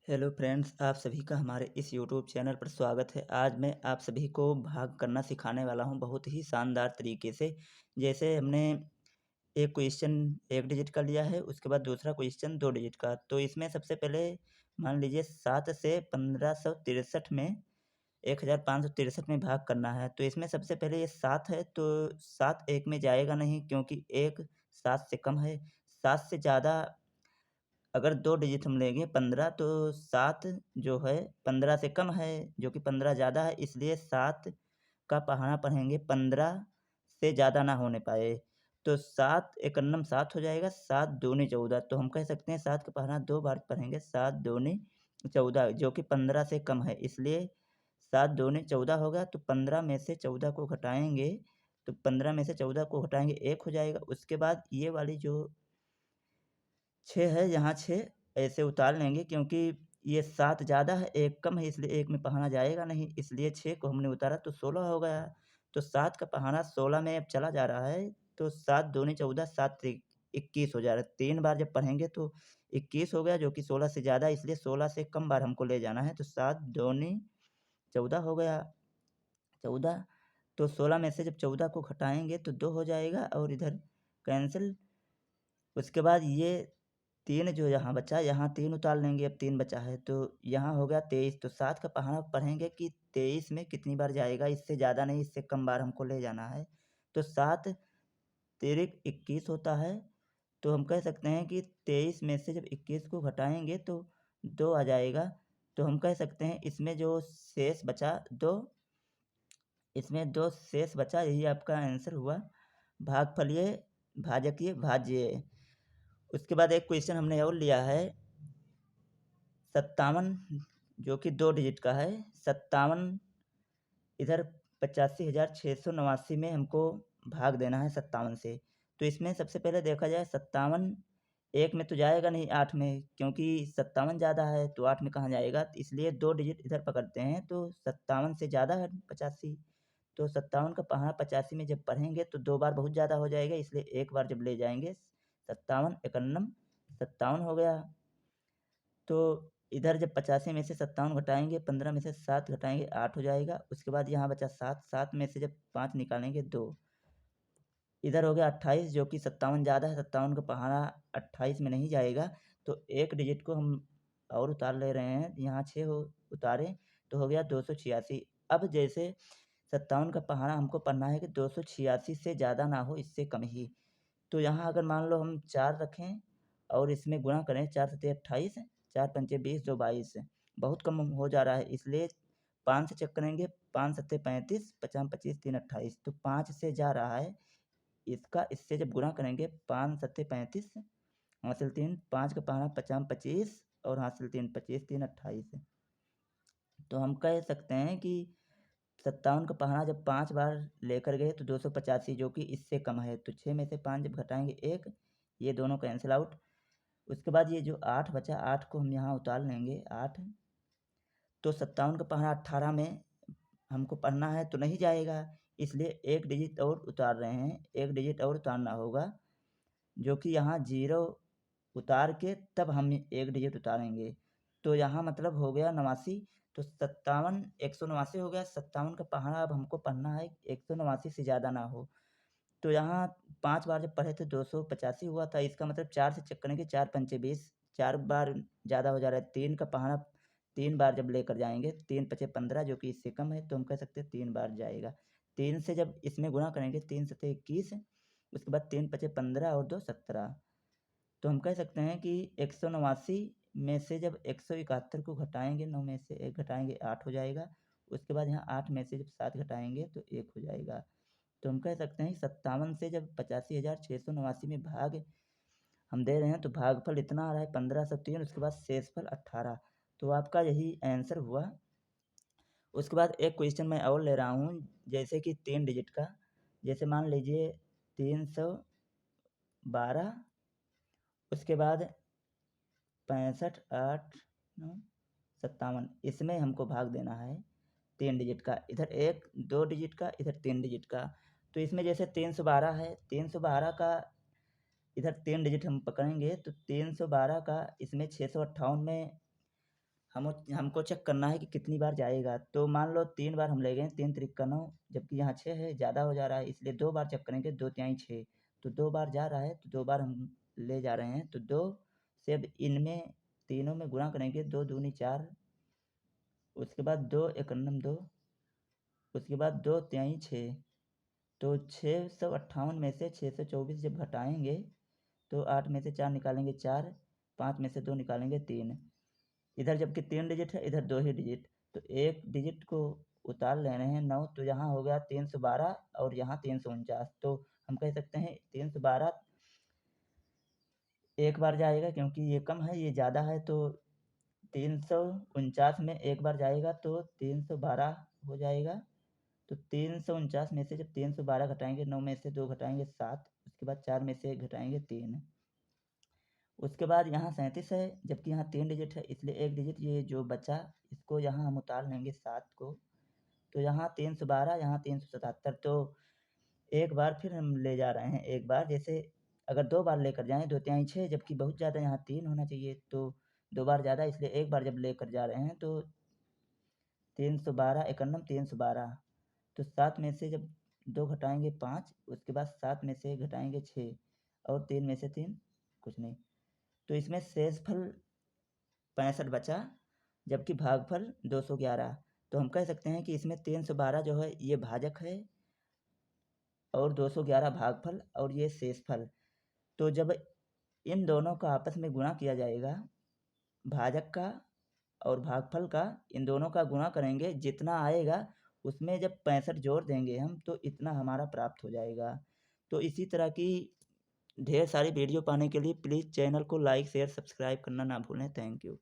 Hello friends, आप सभी का हमारे इस यूट्यूब चैनल पर स्वागत है। आज मैं आप सभी को भाग करना सिखाने वाला हूं बहुत ही शानदार तरीके से। जैसे हमने एक क्वेश्चन 1 डिजिट का लिया है, उसके बाद दूसरा क्वेश्चन 2 डिजिट का। तो इसमें सबसे पहले मान लीजिए 7 से 1563 में 1563 में भाग करना है। तो इसमें सबसे पहले ये 7 है, तो 7 1 में जाएगा नहीं क्योंकि 1 7 से कम है। 7 से ज़्यादा अगर 2 डिजिट हम लेंगे 15, तो 7 जो है 15 से कम है, जो कि 15 ज़्यादा है, इसलिए 7 का पहाड़ा पढ़ेंगे 15 से ज़्यादा ना होने पाए। तो 7 एकन्नम 7 हो जाएगा, 7 दूनी 14। तो हम कह सकते हैं 7 का पहाड़ा 2 बार पढ़ेंगे, 7 दूनी 14, जो कि 15 से कम है, इसलिए 7 दूनी 14 होगा। तो 15 में से 14 को घटाएँगे, तो 15 में से 14 को घटाएँगे 1 हो जाएगा। उसके बाद ये वाली जो 6 है, यहाँ 6 ऐसे उतार लेंगे क्योंकि ये 7 ज़्यादा है, 1 कम है, इसलिए 1 में पहाड़ा जाएगा नहीं, इसलिए 6 को हमने उतारा तो 16 हो गया। तो 7 का पहाड़ा 16 में अब चला जा रहा है, तो 7 दूनी 14, 7 त्रिक 21 हो जा रहा है। 3 बार जब पढ़ेंगे तो 21 हो गया, जो कि 16 से ज़्यादा है, इसलिए 16 से कम बार हमको ले जाना है। तो 7 दूनी 14 हो गया, 14। तो 16 में से जब 14 को घटाएँगे तो 2 हो जाएगा और इधर कैंसल। उसके बाद ये 3 जो यहाँ बचा, यहाँ 3 उतार लेंगे, अब 3 बचा है, तो यहाँ हो गया 23। तो 7 का पहाड़ा पढ़ेंगे कि 23 में कितनी बार जाएगा, इससे ज़्यादा नहीं, इससे कम बार हमको ले जाना है। तो 7 तिरिक 21 होता है, तो हम कह सकते हैं कि 23 में से जब 21 को घटाएँगे तो 2 आ जाएगा। तो हम कह सकते हैं इसमें जो शेष बचा 2, इसमें 2 शेष बचा, यही आपका आंसर हुआ। भागफलीय, भाजकीय, भाज्य। उसके बाद एक क्वेश्चन हमने और लिया है 57, जो कि 2 डिजिट का है। 57 इधर 85,689 में हमको भाग देना है 57 से। तो इसमें सबसे पहले देखा जाए 57 1 में तो जाएगा नहीं, 8 में, क्योंकि 57 ज़्यादा है तो 8 में कहाँ जाएगा, तो इसलिए 2 डिजिट इधर पकड़ते हैं। तो 57 से ज़्यादा है 85, तो 57 का पहाड़ा 85 में जब पढ़ेंगे तो 2 बार बहुत ज़्यादा हो जाएगा, इसलिए 1 बार जब ले जाएँगे 57 एकन्नम 57 हो गया। तो इधर जब 85 में से 57 घटाएँगे, 15 में से 7 घटाएँगे, 8 हो जाएगा। उसके बाद यहाँ बचा 7, 7 में से जब 5 निकालेंगे 2। इधर हो गया 28, जो कि 57 ज़्यादा है, 57 का पहाड़ा 28 में नहीं जाएगा, तो 1 डिजिट को हम और उतार ले रहे हैं। यहाँ 6 हो उतारे तो हो गया 286। अब जैसे 57 का पहाड़ा हमको पढ़ना है कि 286 से ज़्यादा ना हो, इससे कम ही। तो यहाँ अगर मान लो हम 4 रखें और इसमें गुणा करें, 4 सत्ते 28, 4 पंचे 20, 2 22, बहुत कम हो जा रहा है, इसलिए 5 से चेक करेंगे, 5 सत्ते 35, 50 25, 3 28, तो 5 से जा रहा है। इसका इससे जब गुणा करेंगे, 5 सत्ते 35, हासिल 3, 5 का पहाड़ा 50 25 और हासिल 3 25, 3 28। तो हम कह सकते हैं कि 57 का पहाड़ा जब 5 बार लेकर गए तो 285, जो कि इससे कम है। तो 6 में से 5 जब घटाएँगे 1, ये दोनों कैंसल आउट। उसके बाद ये जो 8 बचा, 8 को हम यहाँ उतार लेंगे, 8। तो 57 का पहाड़ा 18 में हमको पढ़ना है तो नहीं जाएगा, इसलिए 1 डिजिट और उतार रहे हैं, 1 डिजिट और उतारना होगा, जो कि यहाँ 0 उतार के तब हम 1 डिजिट उतारेंगे। तो यहाँ मतलब हो गया 89। तो 57 189 हो गया। 57 का पहाड़ा अब हमको पढ़ना है 189 से ज़्यादा ना हो। तो यहाँ 5 बार जब पढ़े थे 285 हुआ था, इसका मतलब 4 से चेक करेंगे, 4 पंचे 20, 4 बार ज़्यादा हो जा रहा है। 3 का पहाड़ा 3 बार जब लेकर जाएँगे, 3 पचे 15, जो कि इससे कम है, तो हम कह सकते हैं 3 बार जाएगा। 3 से जब इसमें गुणा करेंगे, 3 सत्ते 21, उसके बाद 3 पचे 15 और 2 17। तो हम कह सकते हैं कि 189 में से जब 171 को घटाएँगे, 9 में से 1 घटाएँगे, 8 हो जाएगा। उसके बाद यहाँ 8 में से जब 7 घटाएँगे तो 1 हो जाएगा। तो हम कह सकते हैं 57 से जब 85,689 में भाग हम दे रहे हैं तो भागफल इतना आ रहा है 1503, उसके बाद शेषफल 18। तो आपका यही आंसर हुआ। उसके बाद एक क्वेश्चन मैं और ले रहा हूँ, जैसे कि 3 डिजिट का। जैसे मान लीजिए 312, उसके बाद 65, 8, 9, 57, इसमें हमको भाग देना है 3 डिजिट का। इधर 1 2 डिजिट का, इधर 3 डिजिट का। तो इसमें जैसे 312 है, 312 का इधर 3 डिजिट हम पकड़ेंगे, तो 312 का इसमें 658 में हमको चेक करना है कि कितनी बार जाएगा। तो मान लो 3 बार हम ले गए, 3 त्रिक का 9, जबकि यहाँ 6 है, ज़्यादा हो जा रहा है, इसलिए 2 बार चेक करेंगे, 2 तिहाई 6, तो 2 बार जा रहा है, तो 2 बार हम ले जा रहे हैं, तो 2 से अब इनमें तीनों में गुणा करेंगे, 2 दूनी 4, उसके बाद 2 एकन्नम 2, उसके बाद 2 तिहाई 6, तो 658 में से 624 जब घटाएंगे तो 8 में से 4 निकालेंगे 4, 5 में से 2 निकालेंगे 3। इधर जबकि 3 डिजिट है, इधर 2 ही डिजिट, तो एक डिजिट को उतार ले रहे हैं 9, तो यहाँ हो गया 312 और यहाँ 349, तो हम कह सकते हैं 312 एक बार जाएगा, क्योंकि ये कम है ये ज़्यादा है, तो 349 में एक बार जाएगा तो 312 हो जाएगा। तो 349 में से जब 312 घटाएंगे, 9 में से 2 घटाएंगे 7, उसके बाद 4 में से 1 घटाएंगे 3, उसके बाद यहाँ 37 है, जबकि यहाँ 3 डिजिट है, इसलिए एक डिजिट ये जो बचा इसको यहाँ हम उतार लेंगे 7 को, तो यहाँ 312, यहाँ 377, तो एक बार फिर हम ले जा रहे हैं, एक बार जैसे अगर 2 बार लेकर जाएँ 2 तिहाई 6, जबकि बहुत ज़्यादा यहाँ 3 होना चाहिए, तो 2 बार ज़्यादा, इसलिए एक बार जब लेकर जा रहे हैं तो 312 एकन्नम 312, तो 7 में से जब 2 घटाएंगे 5, उसके बाद 7 में से घटाएंगे 6 और 3 में से 3 कुछ नहीं, तो इसमें शेषफल 65 बचा, जबकि भागफल 211, तो हम कह सकते हैं कि इसमें 312 जो है ये भाजक है और 211 भागफल और ये शेषफल। तो जब इन दोनों का आपस में गुणा किया जाएगा, भाजक का और भागफल का, इन दोनों का गुणा करेंगे, जितना आएगा उसमें जब 65 जोड़ देंगे हम, तो इतना हमारा प्राप्त हो जाएगा। तो इसी तरह की ढेर सारी वीडियो पाने के लिए प्लीज़ चैनल को लाइक शेयर सब्सक्राइब करना ना भूलें। Thank you.